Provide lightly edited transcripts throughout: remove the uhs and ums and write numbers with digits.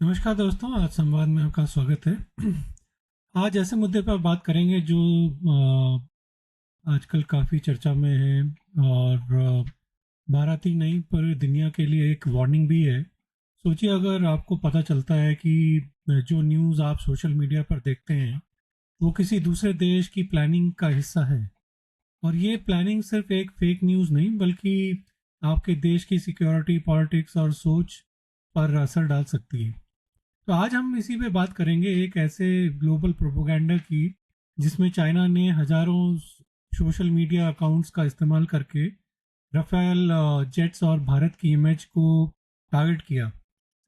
नमस्कार दोस्तों, आज संवाद में आपका स्वागत है। आज ऐसे मुद्दे पर बात करेंगे जो आजकल काफ़ी चर्चा में है और भारत ही नहीं पूरी दुनिया के लिए एक वार्निंग भी है। सोचिए अगर आपको पता चलता है कि जो न्यूज़ आप सोशल मीडिया पर देखते हैं वो किसी दूसरे देश की प्लानिंग का हिस्सा है, और ये प्लानिंग सिर्फ एक फेक न्यूज़ नहीं बल्कि आपके देश की सिक्योरिटी, पॉलिटिक्स और सोच पर असर डाल सकती है। तो आज हम इसी पे बात करेंगे, एक ऐसे ग्लोबल प्रोपोगंडा की जिसमें चाइना ने हजारों सोशल मीडिया अकाउंट्स का इस्तेमाल करके राफेल जेट्स और भारत की इमेज को टारगेट किया,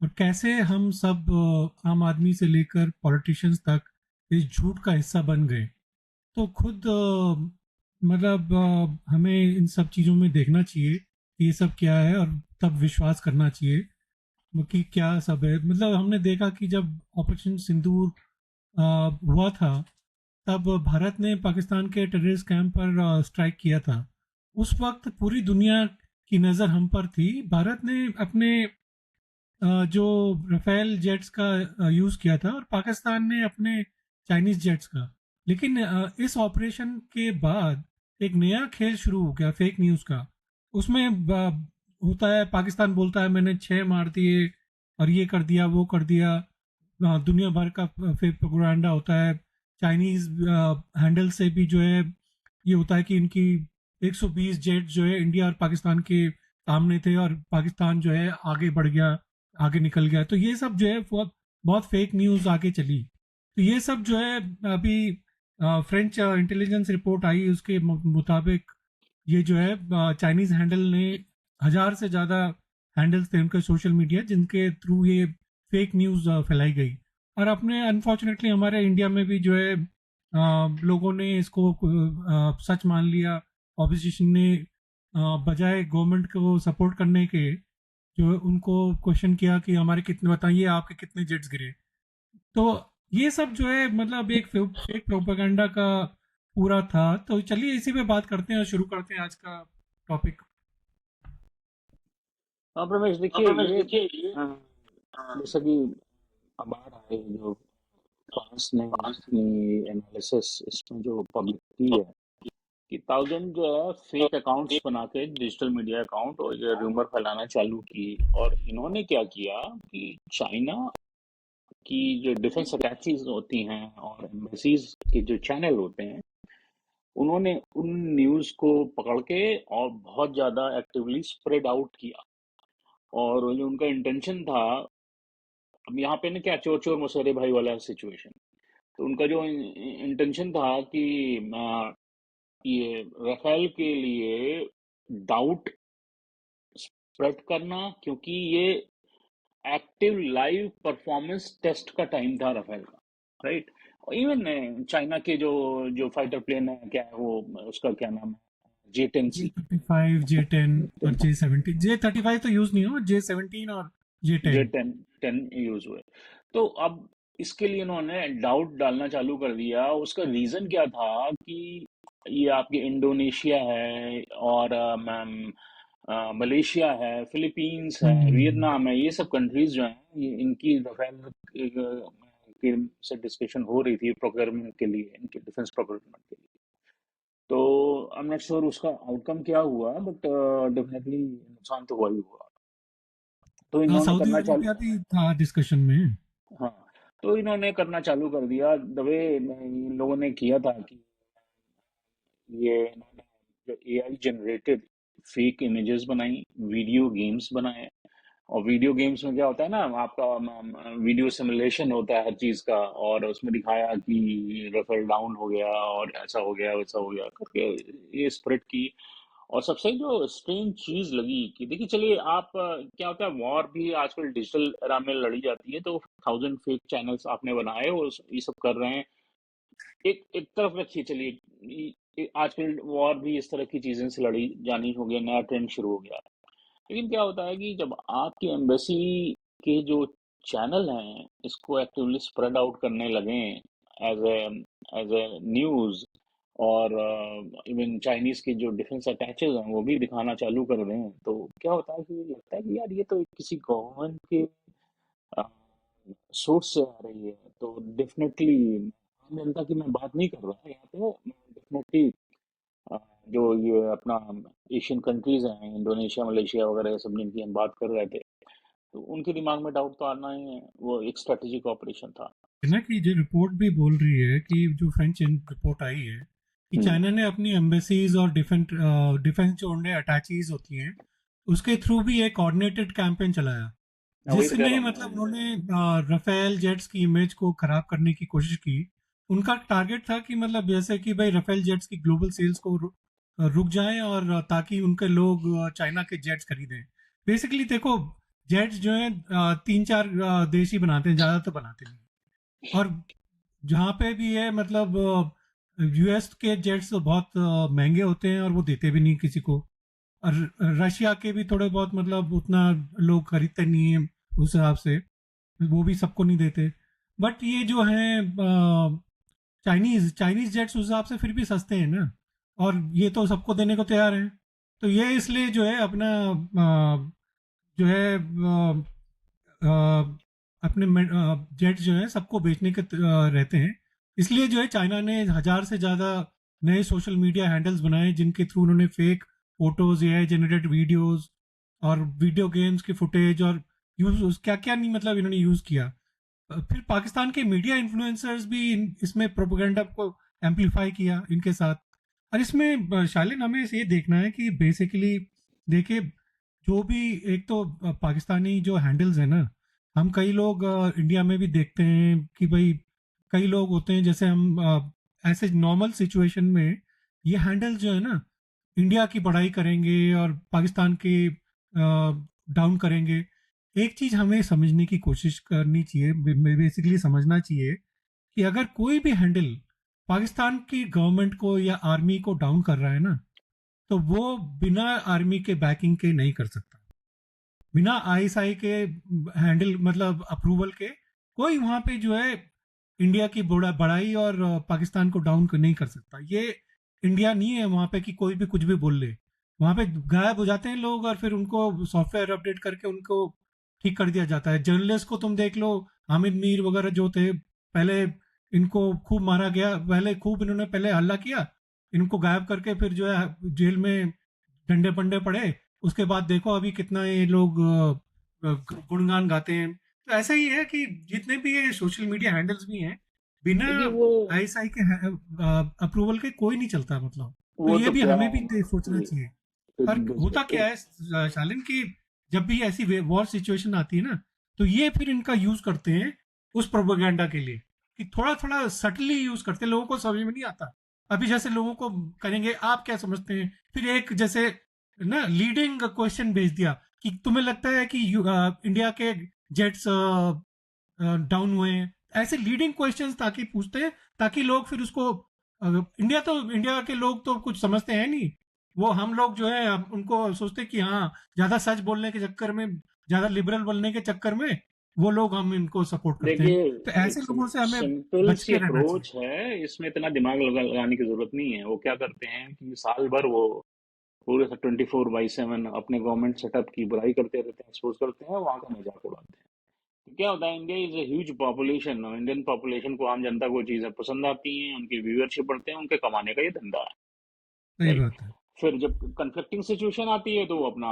और कैसे हम सब आम आदमी से लेकर पॉलिटिशियंस तक इस झूठ का हिस्सा बन गए। तो खुद हमें इन सब चीज़ों में देखना चाहिए कि ये सब क्या है, और तब विश्वास करना चाहिए कि क्या सब है। मतलब हमने देखा कि जब ऑपरेशन सिंदूर हुआ था, तब भारत ने पाकिस्तान के टेररिस्ट कैंप पर स्ट्राइक किया था। उस वक्त पूरी दुनिया की नज़र हम पर थी। भारत ने अपने जो राफेल जेट्स का यूज़ किया था, और पाकिस्तान ने अपने चाइनीज जेट्स का। लेकिन इस ऑपरेशन के बाद एक नया खेल शुरू हो गया फेक न्यूज़ का। उसमें होता है, पाकिस्तान बोलता है मैंने 6 मार दिए और ये कर दिया वो कर दिया। दुनिया भर का फेक प्रोपेगेंडा होता है। चाइनीज हैंडल से भी जो है ये होता है कि इनकी 120 जेट जो है इंडिया और पाकिस्तान के सामने थे, और पाकिस्तान जो है आगे बढ़ गया, आगे निकल गया। तो ये सब जो है बहुत बहुत फेक न्यूज़ आगे चली। तो ये सब जो है अभी फ्रेंच इंटेलिजेंस रिपोर्ट आई, उसके मुताबिक ये जो है चाइनीज हैंडल ने 1,000 से ज़्यादा हैंडल्स थे उनके सोशल मीडिया जिनके थ्रू ये फेक न्यूज़ फैलाई गई। और अपने अनफॉर्चुनेटली हमारे इंडिया में भी जो है लोगों ने इसको सच मान लिया। ऑपोजिशन ने बजाय गवर्नमेंट को सपोर्ट करने के जो है उनको क्वेश्चन किया कि हमारे कितने, बताइए आपके कितने जेट्स गिरे। तो ये सब जो है मतलब एक फेक प्रोपेगेंडा का पूरा था। तो चलिए इसी पे बात करते हैं और शुरू करते हैं आज का टॉपिक। हाँ प्रमेश, हाँ देखिए रमेश, ये देखिए ये जैसा कि अखबार है जो फ्रांस ने अपनी एनालिसिस इसमें जो पब्लिक की है कि थाउजेंड जो है फेक अकाउंट्स बना के डिजिटल मीडिया अकाउंट और ये रूमर फैलाना चालू की। और इन्होंने क्या किया कि चाइना की जो डिफेंस अटैचीज होती हैं और एम्बेसीज के जो चैनल होते हैं, उन्होंने उन न्यूज को पकड़ के और बहुत ज्यादा एक्टिवली स्प्रेड आउट किया। और जो उनका इंटेंशन था, अब यहाँ पे ना क्या चोर चोर मसोरे भाई वाला सिचुएशन। तो उनका जो इंटेंशन था कि ये राफेल के लिए डाउट स्प्रेड करना, क्योंकि ये एक्टिव लाइव परफॉर्मेंस टेस्ट का टाइम था राफेल का, राइट। और इवन चाइना के जो जो फाइटर प्लेन है, क्या है वो, उसका क्या नाम है, जे J-10C। 35 J10 और J17। J35 तो यूज नहीं हुआ, J17 और जे J10। टेन टेन यूज हुए। तो अब इसके लिए इन्होंने डाउट डालना चालू कर दिया। उसका रीजन क्या था कि ये आपके इंडोनेशिया है और मलेशिया है, फिलीपींस है, हम्म। वियतनाम है, ये सब कंट्रीज जो हैं, ये इनकी राफेल के से डिस्कशन हो रही थी प्रोक्योरमेंट के लिए, इनके डिफेंस प्रोक्योरमेंट के लिए। तो आई एम नॉट श्योर उसका आउटकम क्या हुआ, बट डेफिनेटली नुकसान तो हुआ ही हुआ। तो हाँ, इन्होंने सऊदी करना चालू। अरेबिया भी था डिस्कशन में। हाँ, तो इन्होंने करना चालू कर दिया दबे। इन लोगों ने किया था कि ये इन्होंने जो एआई जनरेटेड फेक इमेजेस बनाई, वीडियो गेम्स बनाए। और वीडियो गेम्स में क्या होता है ना, आपका वीडियो सिमुलेशन होता है हर चीज का, और उसमें दिखाया कि रेफर डाउन हो गया और ऐसा हो गया वैसा हो गया करके ये स्प्रेड की। और सबसे जो स्ट्रेंज चीज लगी कि देखिए, चलिए आप क्या होता है, वॉर भी आजकल डिजिटल एरा में लड़ी जाती है, तो थाउजेंड फेक चैनल्स आपने बनाए और ये सब कर रहे हैं। एक एक तरफ रखिए, चलिए आजकल वॉर भी इस तरह की चीजें से लड़ी जानी हो गया, नया ट्रेंड शुरू हो गया। लेकिन क्या होता है कि जब आपकी एम्बेसी के जो चैनल हैं इसको एक्टिवली स्प्रेड आउट करने लगे एज ए न्यूज, और इवन चाइनीज के जो डिफेंस अटैचेज हैं वो भी दिखाना चालू कर दें, तो क्या होता है कि लगता है कि यार ये तो किसी गवर्नमेंट के सोर्स से आ रही है, तो डेफिनेटली आम जनता की मैं बात नहीं कर रहा यहाँ पे, डेफिनेटली जो ये अपना एशियन कंट्रीज हैं, इंडोनेशिया, मलेशिया वगैरह ये सब जिनकी हम बात कर रहे थे, तो उनके दिमाग में डाउट तो आना ही है, वो एक स्ट्रेटेजिक ऑपरेशन था। है ना कि जो रिपोर्ट भी बोल रही है कि जो फ्रेंच रिपोर्ट आई है कि हम्म। चाइना ने अपनी एम्बेसीज और डिफेंस डिफेंस जो उनने अटैचीज होती हैं उसके थ्रू भी एक कोऑर्डिनेटेड कैंपेन चलाया, हाँ, वही तो कह रहा जिसने हूँ मतलब मैं। उन्होंने राफेल जेट्स की इमेज को खराब करने की कोशिश की। उनका टारगेट था कि मतलब जैसे कि भाई राफेल जेट्स की ग्लोबल सेल्स को रुक जाएं और ताकि उनके लोग चाइना के जेट्स खरीदें। बेसिकली देखो, जेट्स जो है तीन चार देश ही बनाते हैं, ज्यादा तो बनाते नहीं। और जहाँ पे भी है मतलब यूएस के जेट्स तो बहुत महंगे होते हैं और वो देते भी नहीं किसी को। और रशिया के भी थोड़े बहुत मतलब उतना लोग खरीदते नहीं है उस हिसाब से, वो भी सबको नहीं देते। बट ये जो है चाइनीज चाइनीज जेट्स उस हिसाब से फिर भी सस्ते हैं ना, और ये तो सबको देने को तैयार है। तो ये इसलिए जो है अपना जो है अपने जेट्स जो है सबको बेचने के रहते हैं। इसलिए जो है चाइना ने 1,000 से ज़्यादा नए सोशल मीडिया हैंडल्स बनाए जिनके थ्रू उन्होंने fake photos, AI generated videos और वीडियो गेम्स की फुटेज और यूज क्या क्या नहीं मतलब इन्होंने यूज किया। फिर पाकिस्तान के मीडिया इन्फ्लुएंसर्स भी इसमें प्रोपेगेंडा को एम्पलीफाई किया इनके साथ। और इसमें शालिन हमें ये देखना है कि बेसिकली देखिए, जो भी एक तो पाकिस्तानी जो हैंडल्स है ना, हम कई लोग इंडिया में भी देखते हैं कि भाई कई लोग होते हैं जैसे हम ऐसे नॉर्मल सिचुएशन में ये हैंडल जो है ना इंडिया की बड़ाई करेंगे और पाकिस्तान के डाउन करेंगे। एक चीज हमें समझने की कोशिश करनी चाहिए, बेसिकली समझना चाहिए कि अगर कोई भी हैंडल पाकिस्तान की गवर्नमेंट को या आर्मी को डाउन कर रहा है ना, तो वो बिना आर्मी के बैकिंग के नहीं कर सकता, बिना आईएसआई के हैंडल मतलब अप्रूवल के कोई वहां पे जो है इंडिया की बड़ाई और पाकिस्तान को डाउन नहीं कर सकता। ये इंडिया नहीं है वहां पे कि कोई भी कुछ भी बोल ले। वहां पे गायब हो जाते हैं लोग और फिर उनको सॉफ्टवेयर अपडेट करके उनको ठीक कर दिया जाता है। जर्नलिस्ट को तुम देख लो, हामिद मीर वगैरह जो थे पहले, इनको खूब मारा गया, पहले खूब इन्होंने पहले हल्ला किया, इनको गायब करके फिर जो है जेल में डंडे पंडे पड़े। उसके बाद देखो अभी कितना ये लोग गुणगान गाते हैं। तो ऐसा ही है कि जितने भी ये सोशल मीडिया हैंडल्स भी हैं, बिना देखिए वो आईएसआई के अप्रूवल के कोई नहीं चलता मतलब। तो वो ये तो भी क्या हमें भी है सोचना कि चाहिए। और होता क्या है शालिन की, जब भी ऐसी वॉर सिचुएशन आती है ना, तो ये फिर इनका यूज करते हैं उस प्रोपेगेंडा के लिए, कि थोड़ा थोड़ा सटली यूज करते हैं, लोगों को समझ में नहीं आता। अभी जैसे लोगों को करेंगे आप क्या समझते हैं, फिर एक जैसे ना लीडिंग क्वेश्चन भेज दिया कि तुम्हें लगता है कि इंडिया के जेट्स डाउन हुए हैं। ऐसे लीडिंग क्वेश्चंस ताकि पूछते हैं, ताकि लोग फिर उसको इंडिया के लोग तो कुछ समझते हैं नहीं। वो हम लोग जो है उनको सोचते हैं कि हाँ, ज्यादा सच बोलने के चक्कर में, ज्यादा लिबरल बनने के चक्कर में वो लोग हम इनको सपोर्ट करते हैं। देखिए, तो एक ऐसे लोगों से हमें सिंपल बच सी के रहना चाहिए। अप्रोच है, इसमें इतना दिमाग लगाने की जरूरत नहीं है। वो क्या करते हैं कि साल भर वो पूरे 24/7 अपने गवर्नमेंट सेटअप की बुराई करते रहते हैं, एक्सपोज करते हैं, वहां का मजाक उड़ाते हैं। तो क्या होता है, India is a huge population, और इंडियन पॉपुलेशन को, आम जनता को चीजें पसंद आती हैं, उनकी व्यूअरशिप बढ़ते हैं, उनके कमाने का ये धंधा है। सही राइट। बात है। फिर जब कंफ्लिक्टिंग सिचुएशन आती है तो वो अपना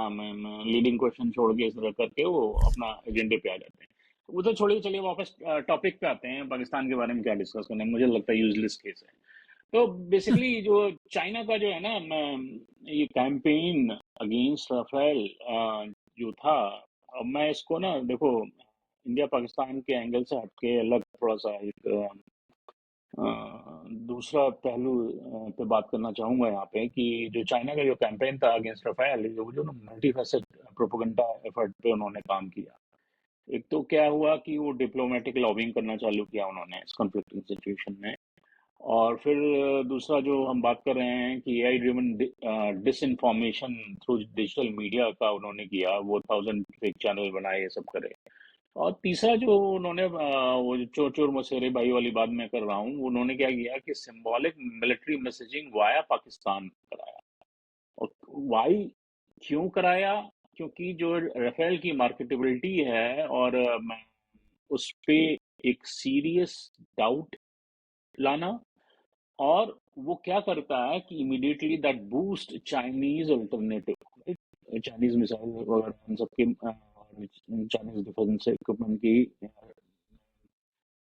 लीडिंग क्वेश्चन छोड़ के इस तरह करके वो अपना एजेंडे पे आ जाते हैं। उधर छोड़िए, चलिए वापस टॉपिक पे आते हैं। पाकिस्तान के बारे में क्या डिस्कस करना है, मुझे लगता है यूजलेस केस है। तो बेसिकली जो चाइना का जो है ना ये कैंपेन अगेंस्ट राफेल जो था, अब मैं इसको ना देखो, इंडिया पाकिस्तान के एंगल से हटके अलग थोड़ा सा एक अ, दूसरा पहलू पे बात करना चाहूंगा यहाँ पे, कि जो चाइना का जो कैंपेन था अगेंस्ट राफेल, जो जो ना मल्टी फैसेट प्रोपेगेंडा एफर्ट पे उन्होंने काम किया। एक तो क्या हुआ कि वो डिप्लोमेटिक लॉबिंग करना चालू किया उन्होंने इस कॉन्फ्लिक्टिंग सिचुएशन में। और फिर दूसरा जो हम बात कर रहे हैं कि AI driven disinformation through digital media का उन्होंने किया, वो 1,000 फेक चैनल बनाए, ये सब करे। और तीसरा जो उन्होंने वो जो चोर चोर मसेरे भाई वाली बात मैं कर रहा हूँ, उन्होंने क्या किया कि symbolic military messaging via Pakistan कराया। और वाई क्यों कराया? क्योंकि जो राफेल की मार्केटेबिलिटी है और उस पे एक सीरियस डाउट लाना। और वो क्या करता है कि immediately that boost Chinese alternative, Chinese missile वगैरह उन सबके चाइनीज डिफेंस इक्विपमेंट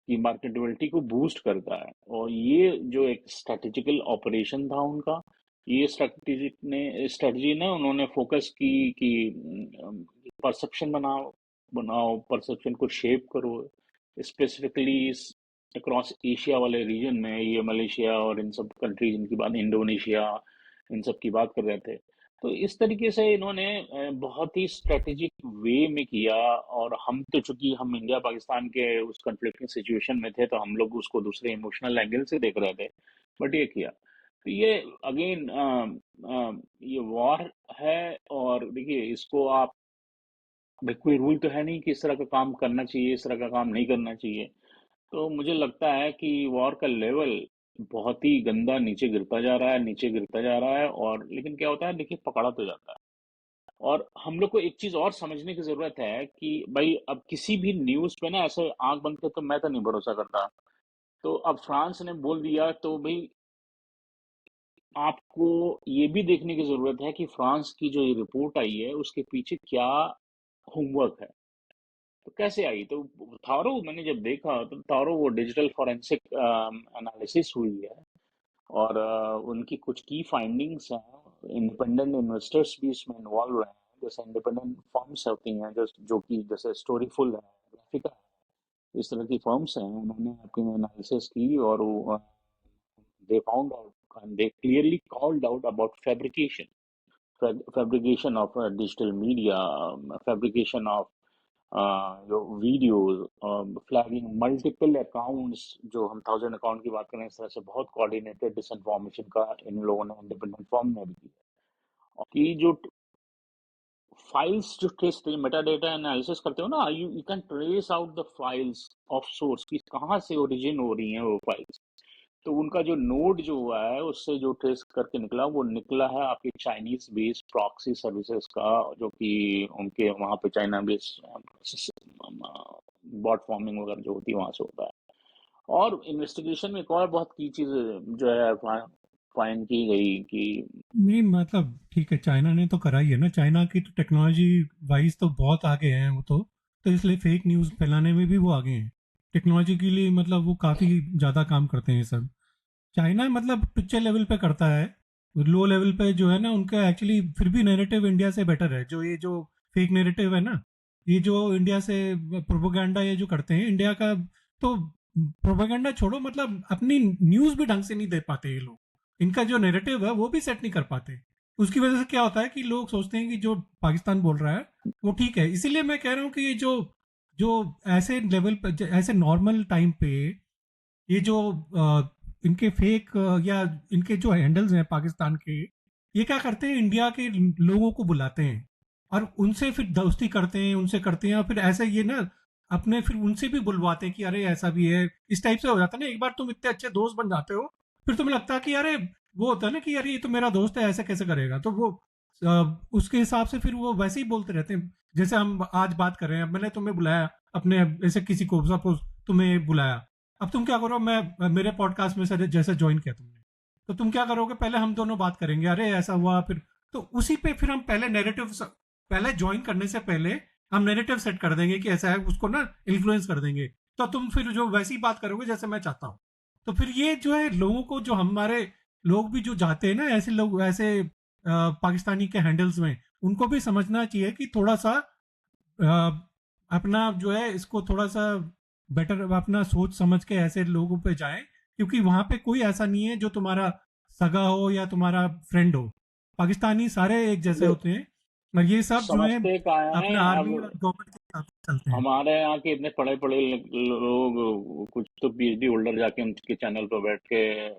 की मार्केटेबिलिटी को बूस्ट करता है। और ये जो एक स्ट्रेटेजिकल ऑपरेशन था उनका, ये स्ट्रेटजी ने उन्होंने फोकस की कि परसेप्शन बनाओ बनाओ परसेप्शन को शेप करो, स्पेसिफिकली अक्रॉस एशिया वाले रीजन में, ये मलेशिया और इन सब कंट्रीज, इनकी बात इंडोनेशिया, इन सब की बात कर रहे थे। तो इस तरीके से इन्होंने बहुत ही स्ट्रेटेजिक वे में किया। और हम तो चूंकि हम इंडिया पाकिस्तान के उस कन्फ्लिक्टिंग सिचुएशन में थे, तो हम लोग उसको दूसरे इमोशनल एंगल से देख रहे थे, बट ये किया। तो ये अगेन ये वॉर है। और देखिए, इसको आप, भाई कोई रूल तो है नहीं कि इस तरह का काम करना चाहिए, इस तरह का काम नहीं करना चाहिए। तो मुझे लगता है कि वॉर का लेवल बहुत ही गंदा नीचे गिरता जा रहा है, नीचे गिरता जा रहा है। और लेकिन क्या होता है, देखिए, पकड़ा तो जाता है। और हम लोग को एक चीज और समझने की जरूरत है कि भाई अब किसी भी न्यूज पे ना ऐसे आंख बंद के तो मैं तो नहीं भरोसा करता। तो अब फ्रांस ने बोल दिया, तो भाई आपको ये भी देखने की जरूरत है कि फ्रांस की जो ये रिपोर्ट आई है उसके पीछे क्या होमवर्क है। तो कैसे आई? तो थारो मैंने जब देखा, तो थारो वो डिजिटल फॉरेंसिक एनालिसिस हुई है। और उनकी कुछ की फाइंडिंग्स हैं। इंडिपेंडेंट इन्वेस्टर्स भी इसमें इन्वॉल्व रहे हैं, जैसे इंडिपेंडेंट फर्म्स होती हैं जो कि जैसे स्टोरीफुल है, ग्राफिका है, इस तरह की फर्म्स हैं। उन्होंने अपनी एनालिसिस की और they found out and they clearly called out about fabrication of digital media, fabrication of जो वीडियोस, फ्लैगिंग मल्टीपल अकाउंट्स, जो हम 1000 अकाउंट की बात करें, इस तरह से बहुत कोऑर्डिनेटेड डिसइंफॉर्मेशन का इन लोगों ने, इंडिपेंडेंट फर्म ने भी किया। और कि जो फाइल्स, जो ट्रेस मेटा डेटा एनालिसिस करते हो ना, you can trace out the files of source की कहाँ से ओरिजिन हो रही हैं वो फाइल्स। तो उनका जो नोड जो हुआ है, उससे जो ट्रेस करके निकला, वो निकला है आपके चाइनीज बेस्ड प्रॉक्सी सर्विसेज का, जो कि उनके वहाँ पे चाइना बेस्ड बॉट फॉर्मिंग वगैरह जो होती है वहाँ से होता है। और इन्वेस्टिगेशन में एक और बहुत की चीज जो है फाइंड की गई कि नहीं मतलब ठीक है, चाइना ने तो करा ही है ना, चाइना की तो टेक्नोलॉजी वाइज तो बहुत आगे हैं वो तो इसलिए फेक न्यूज़ फैलाने में भी वो आगे हैं टेक्नोलॉजी के लिए, मतलब वो काफ़ी ज़्यादा काम करते हैं सब। चाइना मतलब टुच्चे लेवल पे करता है, लो लेवल पे जो है ना उनका एक्चुअली फिर भी नैरेटिव इंडिया से बेटर है। जो ये जो फेक नैरेटिव है ना, ये जो इंडिया से प्रोपोगंडा ये जो करते हैं इंडिया का, तो प्रोपोगंडा छोड़ो, मतलब अपनी न्यूज़ भी ढंग से नहीं दे पाते ये लोग, इनका जो नैरेटिव है वो भी सेट नहीं कर पाते। उसकी वजह से क्या होता है कि लोग सोचते हैं कि जो पाकिस्तान बोल रहा है वो ठीक है। इसीलिए मैं कह रहा हूँ कि ये जो जो ऐसे लेवल पे, ऐसे नॉर्मल टाइम पे ये जो इनके फेक या इनके जो हैंडल्स हैं पाकिस्तान के, ये क्या करते हैं, इंडिया के लोगों को बुलाते हैं और उनसे फिर दोस्ती करते हैं, उनसे करते हैं, और फिर ऐसे ये ना अपने फिर उनसे भी बुलवाते हैं कि अरे ऐसा भी है। इस टाइप से हो जाता है ना, एक बार तुम इतने अच्छे दोस्त बन जाते हो, फिर तुम्हें लगता है कि अरे वो होता है ना कि यार ये तो मेरा दोस्त है, ऐसे कैसे करेगा, तो वो उसके हिसाब से फिर वो वैसे ही बोलते रहते हैं। जैसे हम आज बात कर रहे हैं, मैंने तुम्हें बुलाया अपने, ऐसे किसी को सपोज तुम्हें बुलाया, अब तुम क्या करो, मैं मेरे पॉडकास्ट में से जैसे ज्वाइन किया तुमने, तो तुम क्या करोगे, पहले हम दोनों बात करेंगे, अरे ऐसा हुआ, फिर तो उसी पे फिर हम पहले नैरेटिव, पहले ज्वाइन करने से पहले हम नैरेटिव सेट कर देंगे कि ऐसा है, उसको ना इन्फ्लुएंस कर देंगे, तो तुम फिर जो वैसी बात करोगे जैसे मैं चाहता हूँ। तो फिर ये जो है लोगों को, जो हमारे लोग भी जो जाते हैं ना ऐसे लोग, ऐसे पाकिस्तानी के हैंडल्स में, उनको भी समझना चाहिए कि थोड़ा सा अपना जो है इसको थोड़ा सा बेटर अपना सोच समझ के ऐसे लोगों पे जाएं, क्योंकि वहां पे कोई ऐसा नहीं है जो तुम्हारा सगा हो या तुम्हारा फ्रेंड हो। पाकिस्तानी सारे एक जैसे लोग होते हैं, और ये सब जो है समझते क्या है अपने अब। आर्मी और गवर्नमेंट के साथ चलते हैं। हमारे यहाँ के इतने पढ़े पढ़े लोग, कुछ तो पीएचडी होल्डर, जाके उनके चैनल पर बैठ के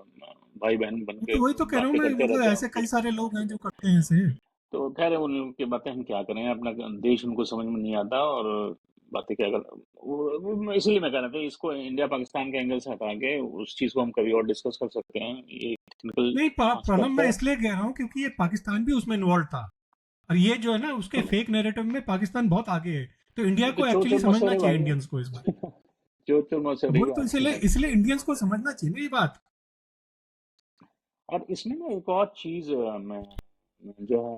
भाई बहन बन के तो वही तो कह रहा हूँ बातें मैं, करते मतलब रहते हैं ऐसे उनकी। कई सारे लोग हैं जो करते हैं ऐसे। तो खैर, उन लोगों की बातें हम क्या करें, अपना देश उनको समझ में नहीं आता, और बातें क्या कर, इसलिए मैं कह रहा था, इसको इंडिया पाकिस्तान के एंगल से हटा के उस चीज़ को हम कभी और डिस्कस कर सकते हैं, ये टेक्निकल नहीं प्रॉब्लम आस्पेक्ट मैं है। इसलिए कह रहा हूँ क्योंकि ये पाकिस्तान भी उसमें इन्वॉल्व था, और ये जो है ना उसके फेक नैरेटिव में पाकिस्तान बहुत आगे है। तो इंडिया ये तो को चोर एक्चुअली चोर समझना मसोरे चाहिए भाई, इंडियंस को इस बात। चोर चोर मसोरे वही तो, बात इसलिए है। इसलिए इंडियंस को समझना चाहिए ना ये बात। और इसमें ना एक और चीज मैं जो है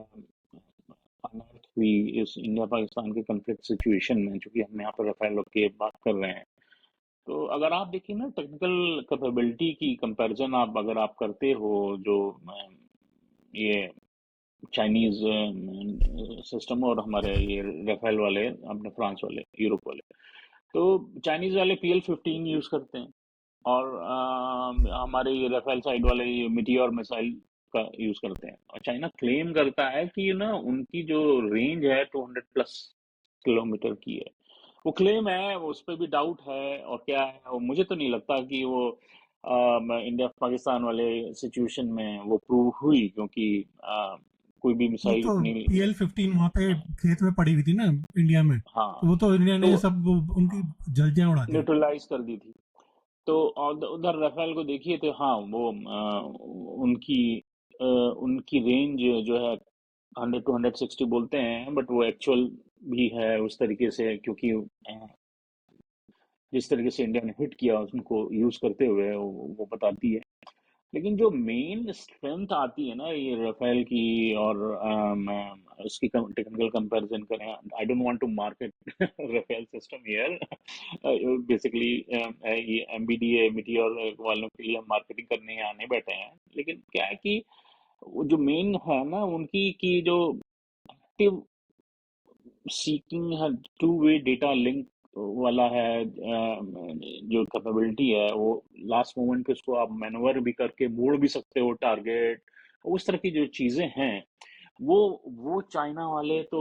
अनर्थ हुई इस इंडिया पाकिस्तान के कन्फ्लिक्ट सिचुएशन में, चूंकि हम यहाँ पर रफेल की बात कर रहे हैं, तो अगर आप देखिए ना टेक्निकल कैपेबिलिटी की कंपैरिजन आप अगर आप करते हो, जो ये चाइनीज सिस्टम और हमारे ये राफेल वाले, अपने फ्रांस वाले, यूरोप वाले, तो चाइनीज वाले PL-15 यूज करते हैं, और हमारे ये राफेल साइड वाले ये मिटियोर मिसाइल का यूज करते हैं। और चाइना क्लेम करता है कि ना उनकी जो रेंज है 200+ किलोमीटर की है। वो क्लेम है, वो उस पर भी डाउट है, और क्या है वो मुझे तो नहीं लगता कि वो इंडिया पाकिस्तान वाले सिचुएशन में वो प्रूव हुई, क्योंकि कोई भी वो मिसाइल तो इतनी, PL-15 वहां पे खेत में पड़ी हुई थी ना इंडिया में, तो हाँ, वो तो इंडिया तो ने सब उनकी जल्दियां उड़ा दी। न्यूट्रलाइज कर दी थी। तो उधर राफेल को देखिए, तो हाँ वो उनकी उनकी रेंज जो है 100 to 160 बोलते हैं, बट वो एक्चुअल भी है उस तरीके से, क्योंकि जिस तरीके से इंडिया ने हिट किया उनको यूज करते हुए, वो बताती है। लेकिन जो मेन स्ट्रेंथ आती है ना ये राफेल की, और उसकी टेक्निकल कंपैरिजन करें, I don't want to market Rafale system here, basically ये MBDA मीटियोर वालों के लिए हम मार्केटिंग करने यहाँ नहीं बैठे हैं, लेकिन क्या है कि वो जो मेन है ना उनकी की जो एक्टिव सीकिंग है, टू वे डेटा लिंक वाला है, जो कैपेबिलिटी है, वो लास्ट मोमेंट पे उसको आप मैनवर भी करके मोड़ भी सकते हो टारगेट, उस तरह की जो चीजें हैं, वो वो चाइना वाले तो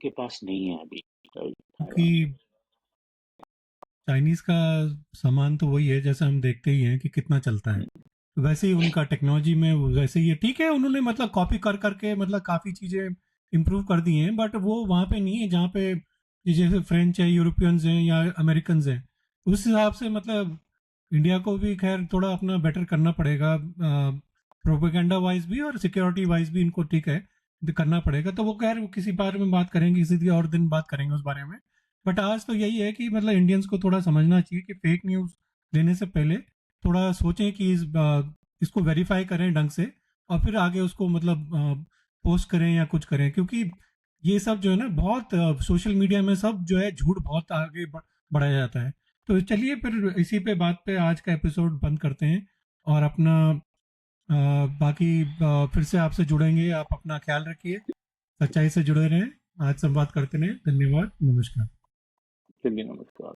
के पास नहीं है अभी। क्योंकि चाइनीज का सामान तो वही है, जैसे हम देखते ही हैं कि कितना चलता है, तो वैसे ही उनका टेक्नोलॉजी में वैसे ही है। ठीक है, उन्होंने मतलब कॉपी कर करके मतलब काफ़ी चीज़ें इम्प्रूव कर दी हैं, बट वो वहाँ पे नहीं है जहाँ पे ये जैसे फ्रेंच है, यूरोपियंस हैं या अमेरिकन हैं। उस हिसाब से मतलब इंडिया को भी खैर थोड़ा अपना बेटर करना पड़ेगा, प्रोपेगेंडा वाइज भी और सिक्योरिटी वाइज भी इनको, ठीक है, करना पड़ेगा। तो वो खैर वो किसी बारे में बात करेंगे, किसी और दिन बात करेंगे उस बारे में। बट आज तो यही है कि मतलब इंडियंस को थोड़ा समझना चाहिए कि फेक न्यूज़ देने से पहले थोड़ा सोचें कि इसको वेरीफाई करें ढंग से, और फिर आगे उसको मतलब पोस्ट करें या कुछ करें, क्योंकि ये सब जो है ना बहुत सोशल मीडिया में सब जो है झूठ बहुत आगे बढ़ाया जाता है। तो चलिए फिर इसी पे बात पे आज का एपिसोड बंद करते हैं, और अपना बाकी फिर से आपसे जुड़ेंगे। आप अपना ख्याल रखिए, सच्चाई से जुड़े रहें, आज संवाद करते रहें। धन्यवाद, नमस्कार। चलिए, नमस्कार।